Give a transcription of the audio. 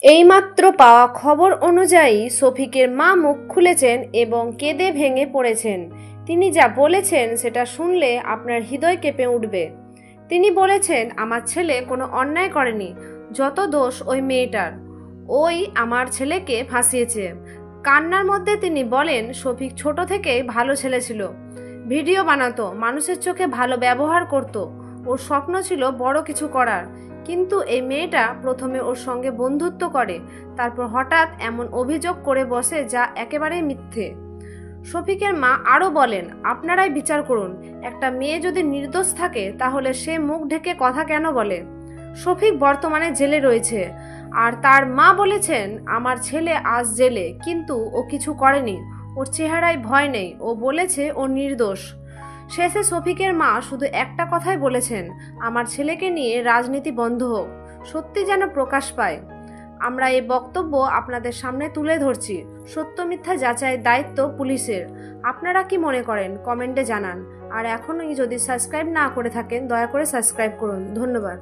এইমাত্র পাওয়া খবর অনুযায়ী শফিকের মা মুখ খুলেছেন এবং কেঁদে ভেঙে পড়েছেন। তিনি যা বলেছেন সেটা শুনলে আপনার হৃদয় কেঁপে উঠবে। তিনি বলেছেন, আমার ছেলে কোনো অন্যায় করেনি, যত দোষ ওই মেয়েটার। ওই আমার ছেলেকে ফাঁসিয়েছে। কান্নার মধ্যে তিনি বলেন, শফিক ছোট থেকেই ভালো ছেলে ছিল। ভিডিও বানাতো, মানুষের চোখে ভালো ব্যবহার করত। ওর স্বপ্ন ছিল বড় কিছু করার, কিন্তু এই মেয়েটা প্রথমে ওর সঙ্গে বন্ধুত্ব করে, তারপর হঠাৎ এমন অভিযোগ করে বসে যা একেবারেই মিথ্যে। শফিকের মা আরও বলেন, আপনারাই বিচার করুন, একটা মেয়ে যদি নির্দোষ থাকে তাহলে সে মুখ ঢেকে কথা কেন বলে? শফিক বর্তমানে জেলে রয়েছে, আর তার মা বলেছেন, আমার ছেলে আজ জেলে, কিন্তু ও কিছু করেনি। ওর চেহারায় ভয় নেই, ও বলেছে ও নির্দোষ। শেষে শফিকের মা শুধু একটা কথাই বলেছেন, আমার ছেলেকে নিয়ে রাজনীতি বন্ধ হোক, সত্যি যেন প্রকাশ পায়। আমরা এই বক্তব্য আপনাদের সামনে তুলে ধরছি। সত্য মিথ্যা যাচাইয়ের দায়িত্ব পুলিশের। আপনারা কি মনে করেন কমেন্টে জানান। আর এখনই যদি সাবস্ক্রাইব না করে থাকেন দয়া করে সাবস্ক্রাইব করুন। ধন্যবাদ।